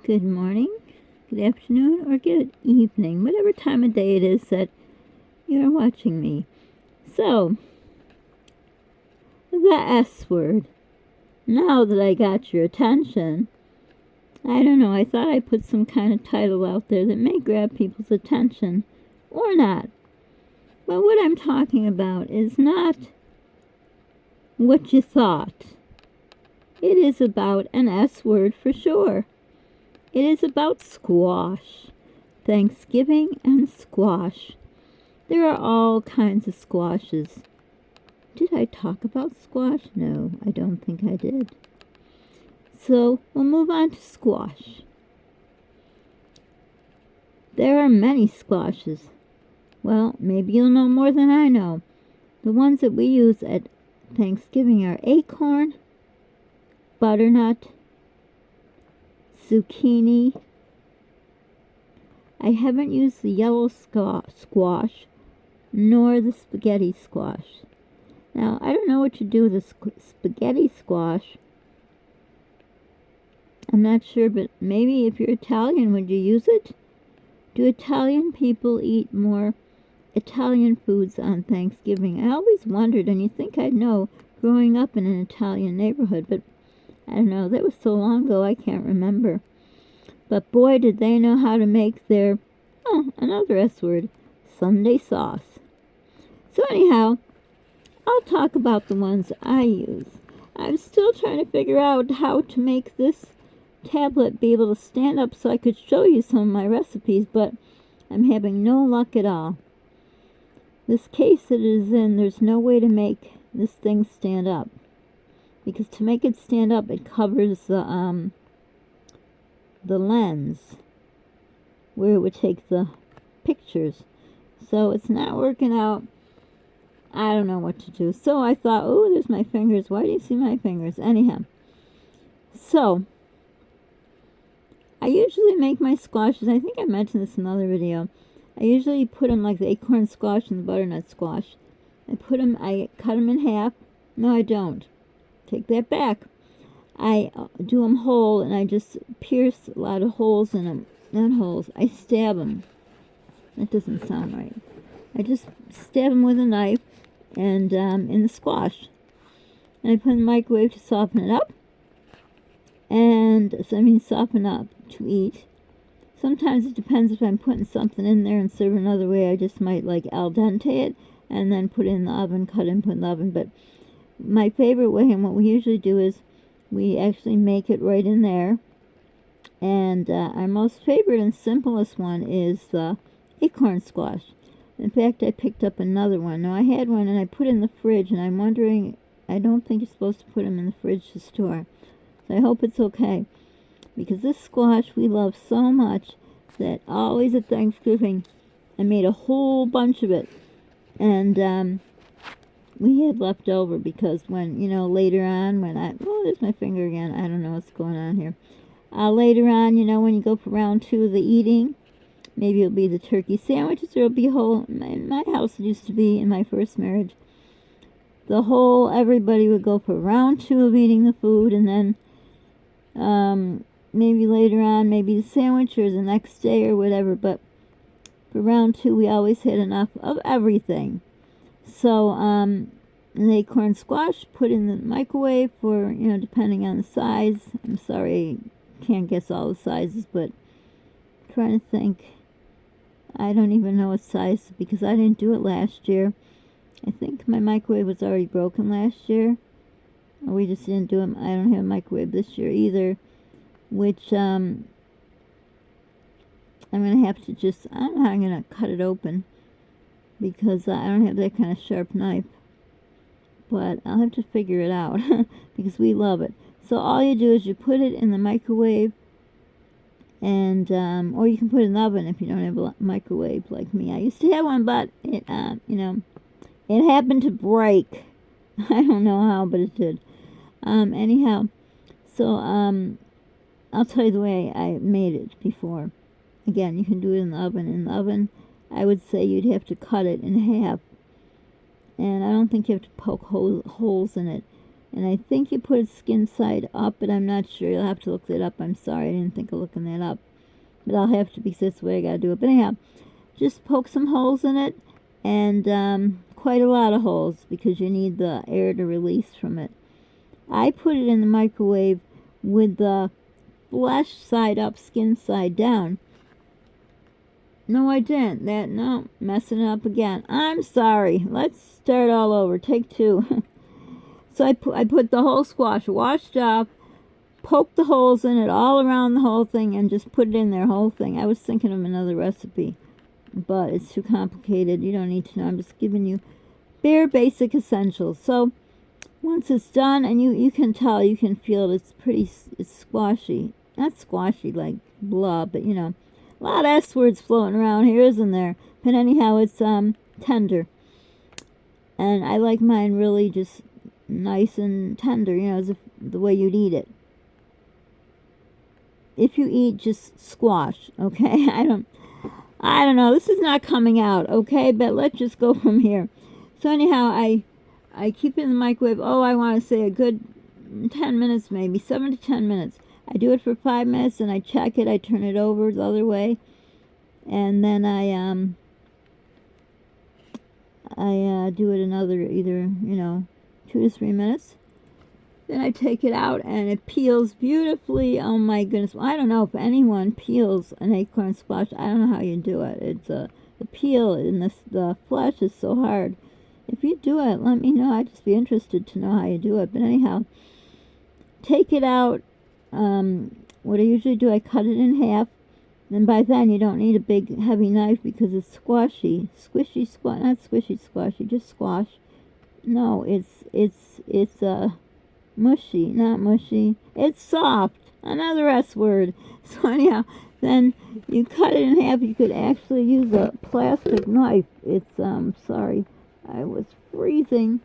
Good morning, good afternoon, or good evening, whatever time of day it is that you're watching me. So, the S word. Now that I got your attention, I don't know, I thought I'd put some kind of title out there that may grab people's attention, or not. But what I'm talking about is not what you thought. It is about an S word for sure. It is about squash. Thanksgiving and squash. There are all kinds of squashes. Did I talk about squash? No, I don't think I did. So we'll move on to squash. There are many squashes. Well, maybe you'll know more than I know. The ones that we use at Thanksgiving are acorn, butternut, zucchini. I haven't used the yellow squash nor the spaghetti squash. Now, I don't know what to do with the spaghetti squash. I'm not sure, but maybe if you're Italian, would you use it? Do Italian people eat more Italian foods on Thanksgiving? I always wondered, and you'd think I'd know growing up in an Italian neighborhood, but I don't know, that was so long ago I can't remember. But boy, did they know how to make their, another S word, Sunday sauce. So anyhow, I'll talk about the ones I use. I'm still trying to figure out how to make this tablet be able to stand up so I could show you some of my recipes, but I'm having no luck at all. This case that it is in, there's no way to make this thing stand up. Because to make it stand up, it covers the lens where it would take the pictures. So it's not working out. I don't know what to do. So I thought, oh, there's my fingers. Why do you see my fingers? Anyhow. So, I usually make my squashes. I think I mentioned this in another video. I usually put them like the acorn squash and the butternut squash. I cut them in half. No, I don't. Take that back. I do them whole, and I just pierce a lot of holes in them. Not holes. I stab them. That doesn't sound right. I just stab them with a knife and in the squash. And I put in the microwave to soften it up. And, soften up to eat. Sometimes it depends if I'm putting something in there and serve another way. I just might like al dente it and then put it in the oven, cut it and put it in the oven. But my favorite way, and what we usually do, is we actually make it right in there. And our most favorite and simplest one is the acorn squash. In fact, I picked up another one. Now, I had one and I put it in the fridge, and I'm wondering, I don't think you're supposed to put them in the fridge to store. So I hope it's okay. Because this squash we love so much that always at Thanksgiving I made a whole bunch of it. And we had left over because when, later on when there's my finger again. I don't know what's going on here. Later on, when you go for round 2 of the eating, maybe it'll be the turkey sandwiches, or it'll be whole. In my house, it used to be, in my first marriage, everybody would go for round 2 of eating the food, and then maybe later on, maybe the sandwich or the next day or whatever, but for round 2 we always had enough of everything. So the acorn squash, put in the microwave for, depending on the size. I'm sorry, I can't guess all the sizes, but I'm trying to think. I don't even know what size, because I didn't do it last year. I think my microwave was already broken last year. Or we just didn't do it. I don't have a microwave this year either. Which, I'm going to have to I don't know how I'm going to cut it open. Because I don't have that kind of sharp knife. But I'll have to figure it out. Because we love it. So all you do is you put it in the microwave. And, or you can put it in the oven if you don't have a microwave like me. I used to have one, but it, it happened to break. I don't know how, but it did. Anyhow, so, I'll tell you the way I made it before. Again, you can do it in the oven. In the oven, I would say you'd have to cut it in half. And I don't think you have to poke holes in it. And I think you put it skin side up, but I'm not sure. You'll have to look that up. I'm sorry, I didn't think of looking that up. But I'll have to, because that's the way I gotta do it. But anyhow, just poke some holes in it, and quite a lot of holes, because you need the air to release from it. I put it in the microwave with the flesh side up, skin side down. No, I didn't. No, messing it up again. I'm sorry. Let's start all over. Take two. So I put the whole squash washed up, poked the holes in it all around the whole thing, and just put it in there, whole thing. I was thinking of another recipe, but it's too complicated. You don't need to know. I'm just giving you bare basic essentials. So once it's done, and you can tell, you can feel it, it's squashy. Not squashy like blah, but you know, a lot of S words floating around here, isn't there? But anyhow, it's tender. And I like mine really just nice and tender, you know, as if the way you'd eat it. If you eat just squash, okay? I don't know. This is not coming out, okay? But let's just go from here. So anyhow, I keep it in the microwave. Oh, I want to say a good 10 minutes, maybe 7 to 10 minutes. I do it for 5 minutes, and I check it. I turn it over the other way, and then I do it another either 2 to 3 minutes. Then I take it out, and it peels beautifully. Oh my goodness! Well, I don't know if anyone peels an acorn squash. I don't know how you do it. It's the peel in the flesh is so hard. If you do it, let me know. I'd just be interested to know how you do it. But anyhow, take it out. What I usually do, I cut it in half. And by then, you don't need a big, heavy knife because it's squashy. Not squishy, squashy, just squash. No, it's mushy, not mushy. It's soft. Another S word. So anyhow, then you cut it in half. You could actually use a plastic knife. It's, sorry, I was freezing.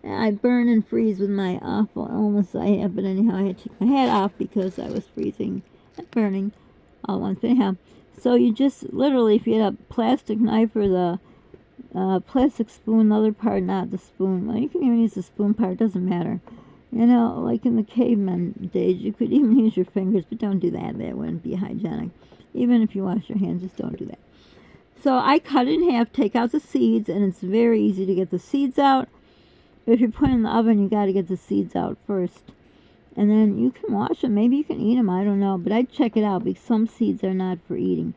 I burn and freeze with my awful illness I have, but anyhow, I had to take my hat off because I was freezing and burning all at once. But anyhow, so you just literally, if you had a plastic knife or the plastic spoon, the other part, not the spoon. Well, you can even use the spoon part, doesn't matter. You know, like in the caveman days, you could even use your fingers, but don't do that. That wouldn't be hygienic. Even if you wash your hands, just don't do that. So I cut it in half, take out the seeds, and it's very easy to get the seeds out. But if you're putting it in the oven, you got to get the seeds out first. And then you can wash them. Maybe you can eat them. I don't know. But I'd check it out because some seeds are not for eating.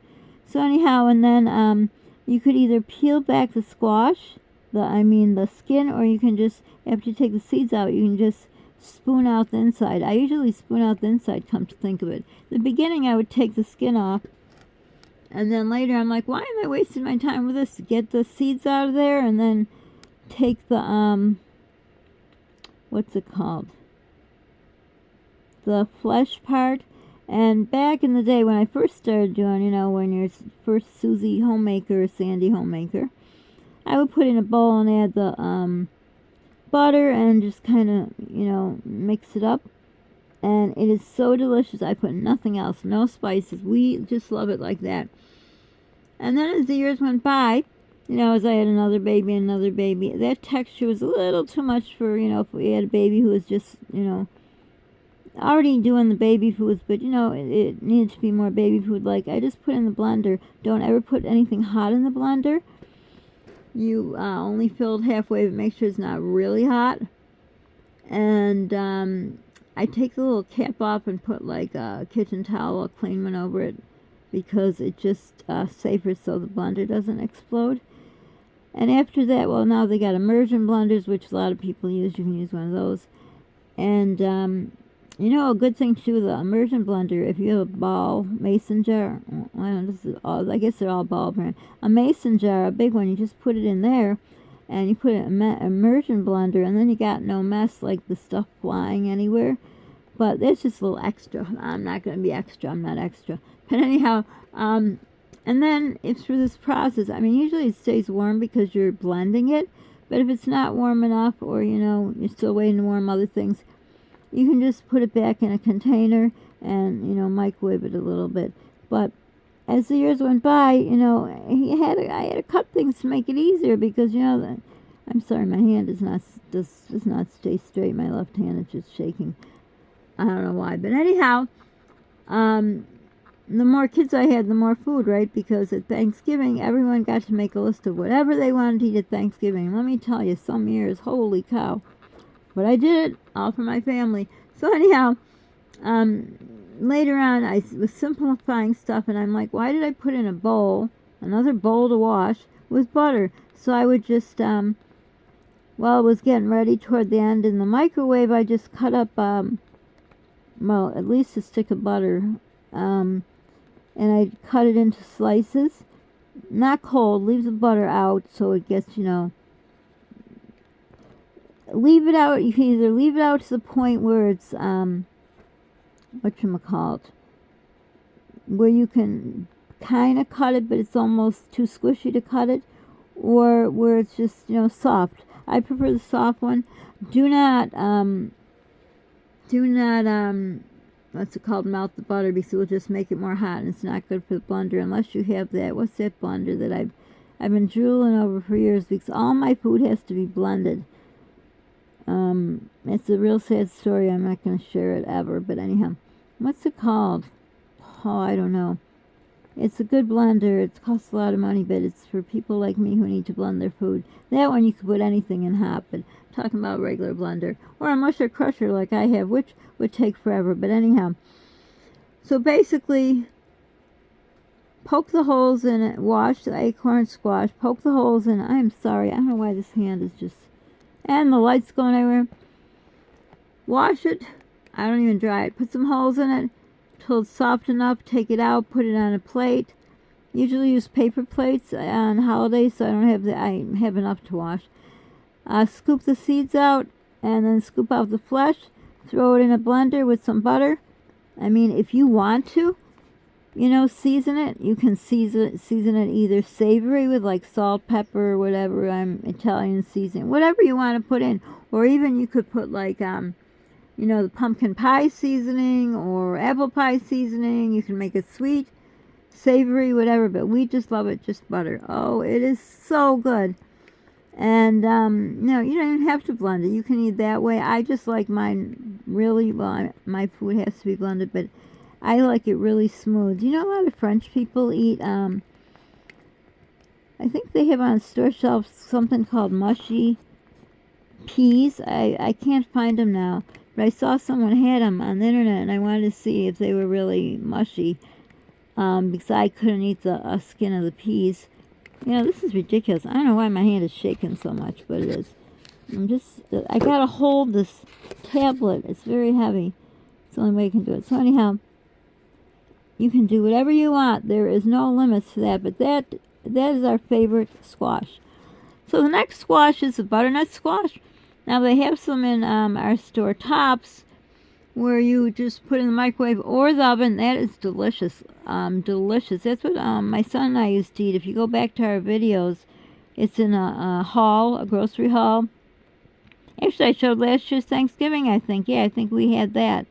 So anyhow, and then you could either peel back the squash, the skin, or you can just, after you take the seeds out, you can just spoon out the inside. I usually spoon out the inside, come to think of it. In the beginning, I would take the skin off. And then later, I'm like, why am I wasting my time with this? Get the seeds out of there and then take the, what's it called? The flesh part. And back in the day when I first started doing, when you're first Susie homemaker or Sandy homemaker, I would put in a bowl and add the butter and just kind of, mix it up. And it is so delicious. I put nothing else, no spices. We just love it like that. And then as the years went by, as I had another baby, that texture was a little too much for, if we had a baby who was just, already doing the baby foods, but, it needed to be more baby food. Like, I just put in the blender. Don't ever put anything hot in the blender. You only fill it halfway, but make sure it's not really hot. And I take the little cap off and put, like, a kitchen towel, a clean one over it, because it's just safer so the blender doesn't explode. And after that, well, now they got immersion blenders, which a lot of people use. You can use one of those. And, a good thing, too, the immersion blender, if you have a ball mason jar, I guess they're all ball brand. A mason jar, a big one, you just put it in there, and you put an immersion blender, and then you got no mess, like the stuff flying anywhere. But that's just a little extra. I'm not going to be extra. I'm not extra. But anyhow, and then if through this process, usually it stays warm because you're blending it. But if it's not warm enough, or, you're still waiting to warm other things, you can just put it back in a container and, microwave it a little bit. But as the years went by, I had to cut things to make it easier because, I'm sorry, my hand does not stay straight. My left hand is just shaking. I don't know why. But anyhow, the more kids I had, the more food, right? Because at Thanksgiving, everyone got to make a list of whatever they wanted to eat at Thanksgiving. Let me tell you, some years, holy cow. But I did it, all for my family. So anyhow, later on, I was simplifying stuff, and I'm like, why did I put in a bowl, another bowl to wash, with butter? So I would just, while it was getting ready toward the end in the microwave, I just cut up, well, at least a stick of butter, and I cut it into slices, not cold, leave the butter out so it gets, leave it out. You can either leave it out to the point where it's, whatchamacallit, where you can kind of cut it, but it's almost too squishy to cut it, or where it's just, soft. I prefer the soft one. Do not, what's it called, melt the butter, because it will just make it more hot, and it's not good for the blender unless you have that, what's that blender that I've been drooling over for years, because all my food has to be blended. It's a real sad story. I'm not going to share it ever, but anyhow, what's it called? Oh, I don't know. It's a good blender. It costs a lot of money, but it's for people like me who need to blend their food. That one you could put anything in hot, but I'm talking about a regular blender. Or a musher crusher like I have, which would take forever, but anyhow. So basically, poke the holes in it, wash the acorn squash, poke the holes in it. I'm sorry, I don't know why this hand is just... And the light's going everywhere. Wash it. I don't even dry it. Put some holes in it till it's soft enough. Take it out. Put it on a plate. Usually use paper plates on holidays, so I have enough to wash. Scoop the seeds out, and then scoop out the flesh. Throw it in a blender with some butter. I mean, if you want to, season it. You can season it either savory with like salt, pepper, whatever, Italian seasoning, whatever you want to put in. Or even you could put like, the pumpkin pie seasoning or apple pie seasoning. You can make it sweet, savory, whatever, but we just love it, just butter. Oh, it is so good. And, no, you don't even have to blend it. You can eat that way. I just like mine really, well, my food has to be blended, but I like it really smooth. A lot of French people eat, I think they have on store shelves something called mushy peas. I can't find them now, but I saw someone had them on the internet, and I wanted to see if they were really mushy, because I couldn't eat the skin of the peas. This is ridiculous. I don't know why my hand is shaking so much, but it is. I gotta hold this tablet. It's very heavy. It's the only way I can do it. So anyhow, you can do whatever you want. There is no limits to that, but that is our favorite squash. So the next squash is the butternut squash. Now they have some in our store, Tops, where you just put in the microwave or the oven. That is delicious. Delicious. That's what my son and I used to eat. If you go back to our videos, it's in a grocery haul. Actually, I showed last year's Thanksgiving, I think. Yeah, I think we had that.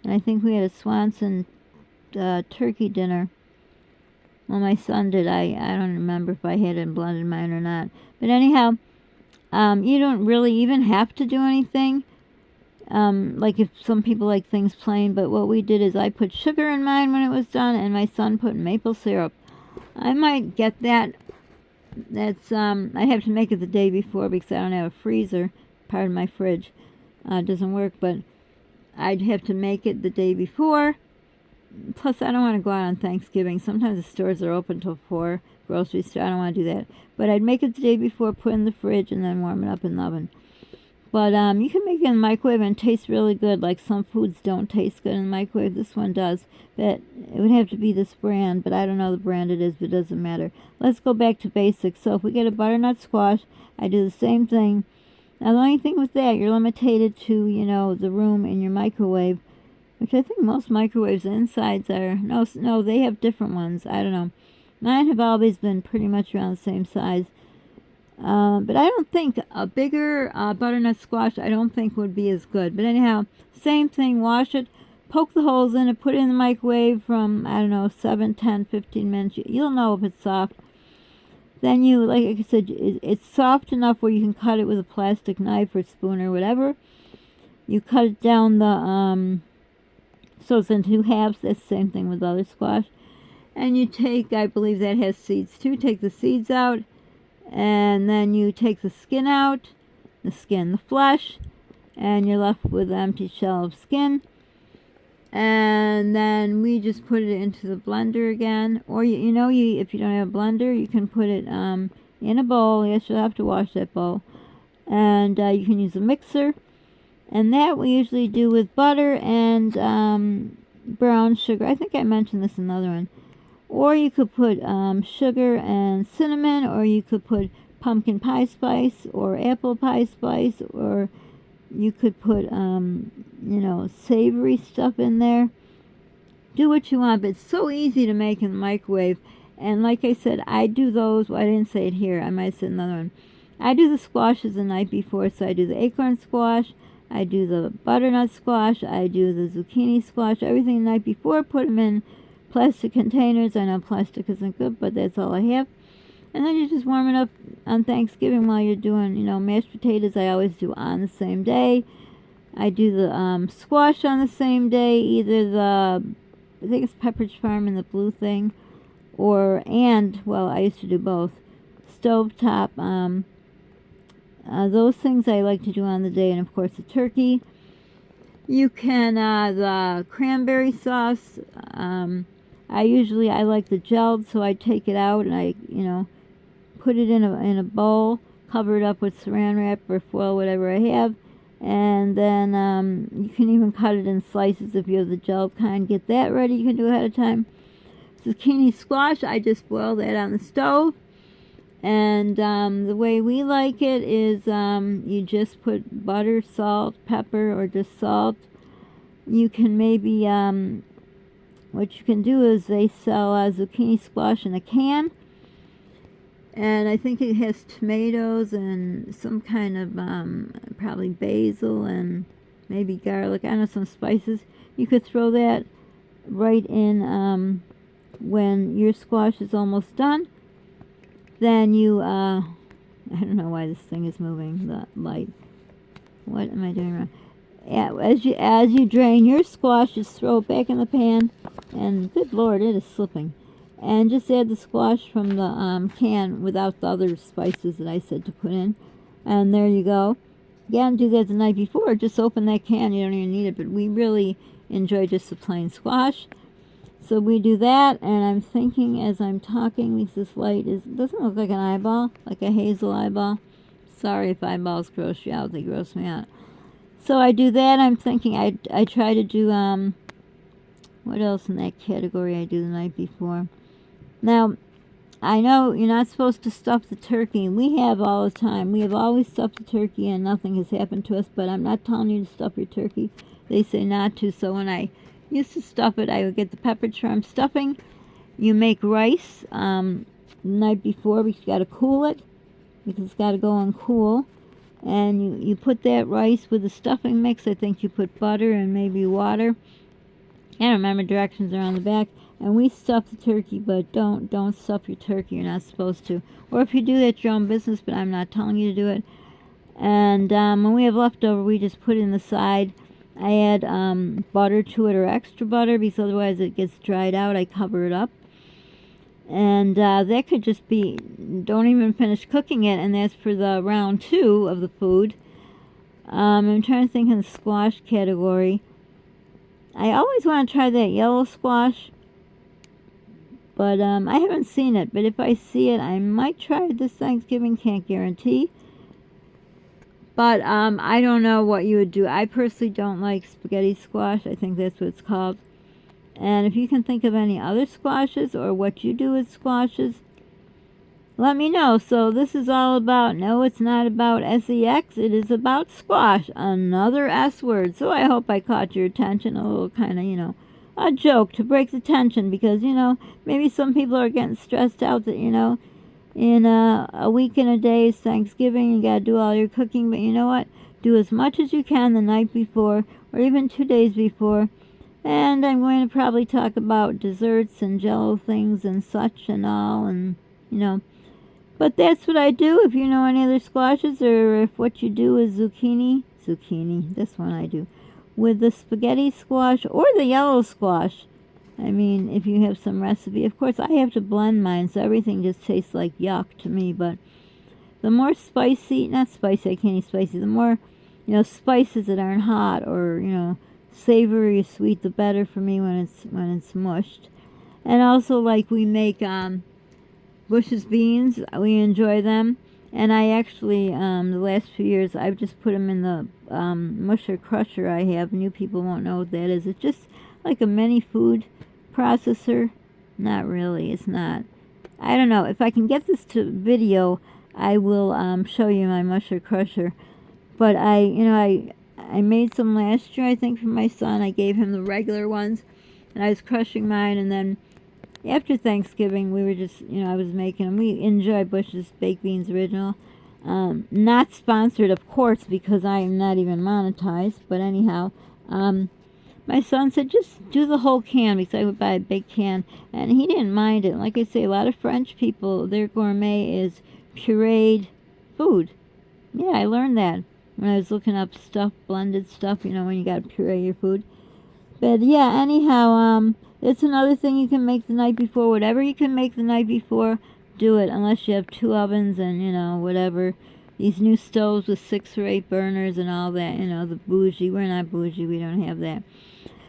And I think we had a Swanson turkey dinner. Well, my son did. I don't remember if I had it blended mine or not. But anyhow, you don't really even have to do anything. Like if some people like things plain, but what we did is I put sugar in mine when it was done, and my son put maple syrup. I might get that. That's, I have to make it the day before because I don't have a freezer. Part of my fridge doesn't work, but I'd have to make it the day before. Plus, I don't want to go out on Thanksgiving. Sometimes the stores are open till 4, grocery store. I don't want to do that. But I'd make it the day before, put it in the fridge, and then warm it up in the oven. But you can make it in the microwave and it tastes really good. Like some foods don't taste good in the microwave. This one does. But it would have to be this brand, but I don't know the brand it is, but it doesn't matter. Let's go back to basics. So if we get a butternut squash, I do the same thing. Now the only thing with that, you're limited to, the room in your microwave, which I think most microwaves, the insides are, no, they have different ones. I don't know. Mine have always been pretty much around the same size. But I don't think a bigger butternut squash, I don't think would be as good. But anyhow, same thing, wash it, poke the holes in it, put it in the microwave from, 7, 10, 15 minutes. You'll know if it's soft. Then you, like I said, it's soft enough where you can cut it with a plastic knife or spoon or whatever. You cut it down so it's in 2 halves. That's the same thing with other squash. And you take, I believe that has seeds too, take the seeds out, and then you take the skin out, the flesh, and you're left with an empty shell of skin. And then we just put it into the blender again, or if you don't have a blender, you can put it in a bowl. Yes, you'll have to wash that bowl, and you can use a mixer. And that we usually do with butter and brown sugar. I think I mentioned this in another one. Or you could put sugar and cinnamon, or you could put pumpkin pie spice or apple pie spice, or you could put, savory stuff in there. Do what you want, but it's so easy to make in the microwave. And like I said, I do those. Well, I didn't say it here. I might say another one. I do the squashes the night before, so I do the acorn squash, I do the butternut squash, I do the zucchini squash, everything the night before. Put them in plastic containers. I know plastic isn't good, but that's all I have. And then you just warm it up on Thanksgiving while you're doing, mashed potatoes. I always do on the same day. I do the squash on the same day, either I think it's Pepperidge Farm and the blue thing, I used to do both. Stovetop, those things I like to do on the day, and of course the turkey. You can, the cranberry sauce, I like the gelled, so I take it out and I, put it in a bowl, cover it up with saran wrap or foil, whatever I have, and then you can even cut it in slices if you have the gelled kind. Get that ready. You can do ahead of time. Zucchini squash, I just boil that on the stove, and the way we like it is you just put butter, salt, pepper, or just salt. You can maybe what you can do is they sell zucchini squash in a can, and I think it has tomatoes and some kind of probably basil and maybe garlic. I know some spices. You could throw that right in when your squash is almost done. Then you I don't know why this thing is moving, the light. What am I doing wrong? Yeah, as you drain your squash, just throw it back in the pan, and good Lord, it is slipping. And just add the squash from the can without the other spices that I said to put in. And there you go. Again, do that the night before. Just open that can. You don't even need it. But we really enjoy just the plain squash. So we do that. And I'm thinking as I'm talking, because this light doesn't look like an eyeball, like a hazel eyeball. Sorry if eyeballs gross you out. They gross me out. So I do that. I'm thinking I try to do, what else in that category I do the night before? Now, I know you're not supposed to stuff the turkey. We have all the time. We have always stuffed the turkey and nothing has happened to us, but I'm not telling you to stuff your turkey. They say not to. So when I used to stuff it, I would get the Pepperidge Farm stuffing. You make rice the night before, because you got to cool it, because it's got to go on cool. And you put that rice with the stuffing mix. I think you put butter and maybe water. I don't remember, directions are on the back. And we stuff the turkey, but don't stuff your turkey. You're not supposed to. Or if you do, that's your own business, but I'm not telling you to do it. And when we have leftover, we just put it in the side. I add butter to it, or extra butter, because otherwise it gets dried out. I cover it up. And that could just be, don't even finish cooking it, and that's for the round 2 of the food. I'm trying to think in the squash category. I always want to try that yellow squash, but I haven't seen it. But if I see it, I might try it this Thanksgiving. Can't guarantee. But I don't know what you would do. I personally don't like spaghetti squash. I think that's what it's called. And if you can think of any other squashes or what you do with squashes, let me know. So this is all about, no, it's not about sex. It is about squash, another S word. So I hope I caught your attention, a little kind of, a joke to break the tension, because, maybe some people are getting stressed out that, in a week and a day is Thanksgiving, you got to do all your cooking. But you know what? Do as much as you can the night before, or even 2 days before. And I'm going to probably talk about desserts and jello things and such and all, and, But that's what I do. If you know any other squashes, or if what you do is zucchini, this one I do, with the spaghetti squash or the yellow squash. I mean, if you have some recipe. Of course, I have to blend mine, so everything just tastes like yuck to me. But the more spicy, not spicy, I can't eat spicy, the more, spices that aren't hot or, savory or sweet, the better for me when it's mushed. And also, like, we make Bush's beans. We enjoy them. And I actually, the last few years, I've just put them in the musher crusher I have. New people won't know what that is. It's just like a mini food processor. Not really. It's not. I don't know. If I can get this to video, I will show you my musher crusher. But I made some last year, I think, for my son. I gave him the regular ones, and I was crushing mine. And then after Thanksgiving, we were just, I was making them. We enjoy Bush's Baked Beans Original. Not sponsored, of course, because I am not even monetized. But anyhow, my son said, just do the whole can, because I would buy a big can. And he didn't mind it. Like I say, a lot of French people, their gourmet is pureed food. Yeah, I learned that when I was looking up stuff, blended stuff, when you got to puree your food. But yeah, anyhow, it's another thing you can make the night before. Whatever you can make the night before, do it. Unless you have 2 ovens and, whatever. These new stoves with 6 or 8 burners and all that, the bougie. We're not bougie. We don't have that.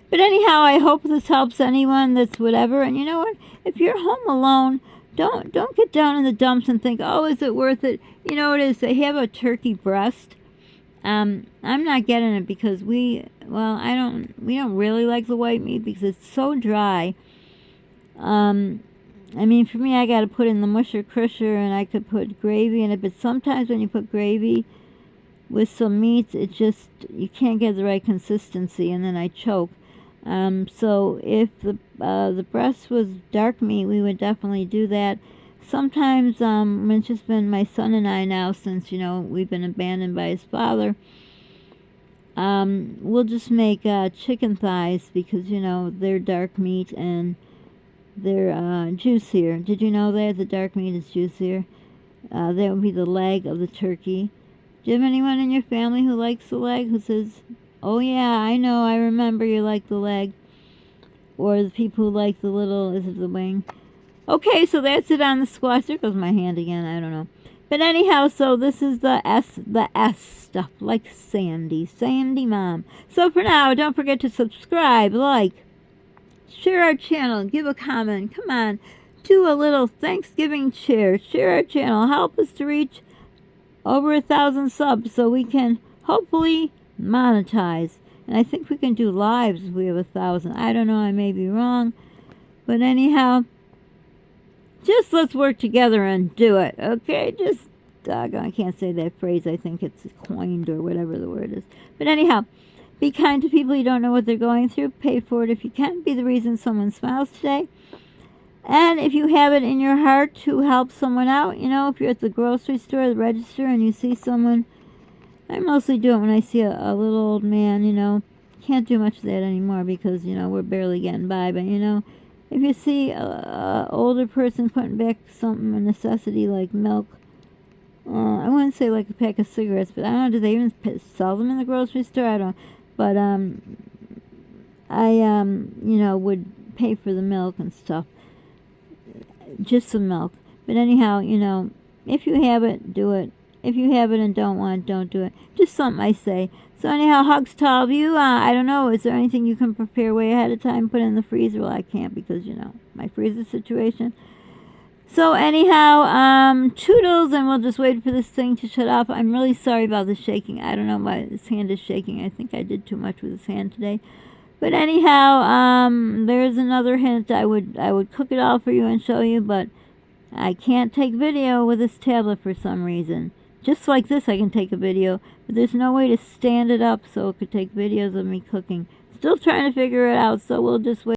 But anyhow, I hope this helps anyone that's whatever. And you know what? If you're home alone, don't get down in the dumps and think, oh, is it worth it? You know what it is? They have a turkey breast. I'm not getting it because we don't really like the white meat because it's so dry. I mean, for me, I got to put in the musher crusher, and I could put gravy in it. But sometimes when you put gravy with some meats, it just, you can't get the right consistency, and then I choke. So if the breast was dark meat, we would definitely do that. Sometimes, it's just been my son and I now, since, we've been abandoned by his father, we'll just make chicken thighs because, they're dark meat and they're juicier. Did you know that? The dark meat is juicier. That would be the leg of the turkey. Do you have anyone in your family who likes the leg, who says, oh yeah, I know, I remember you like the leg? Or the people who like the little, is it the wing? Okay, so that's it on the squash. There goes my hand again, I don't know. But anyhow, so this is the S stuff, like Sandy Mom. So for now, don't forget to subscribe, like, share our channel, give a comment. Come on, do a little Thanksgiving share our channel. Help us to reach over 1,000 subs so we can hopefully monetize. And I think we can do lives if we have 1,000. I don't know, I may be wrong. But anyhow, just let's work together and do it, okay? Just, I can't say that phrase. I think it's coined or whatever the word is. But anyhow, be kind to people. You don't know what they're going through. Pay for it if you can. Be the reason someone smiles today. And if you have it in your heart to help someone out, if you're at the grocery store, the register, and you see someone, I mostly do it when I see a little old man, can't do much of that anymore because, we're barely getting by. But, if you see a older person putting back something, a necessity like milk, I wouldn't say like a pack of cigarettes, but I don't know, do they even sell them in the grocery store? I don't know. But I would pay for the milk and stuff, just some milk. But anyhow, if you have it, do it. If you have it and don't want, don't do it. Just something I say. So anyhow, hugs to all of you. I don't know, is there anything you can prepare way ahead of time, put in the freezer? Well, I can't because, my freezer situation. So anyhow, toodles, and we'll just wait for this thing to shut off. I'm really sorry about the shaking. I don't know why this hand is shaking. I think I did too much with this hand today. But anyhow, there's another hint. I would cook it all for you and show you, but I can't take video with this tablet for some reason. Just like this, I can take a video, but there's no way to stand it up so it could take videos of me cooking. Still trying to figure it out, so we'll just wait.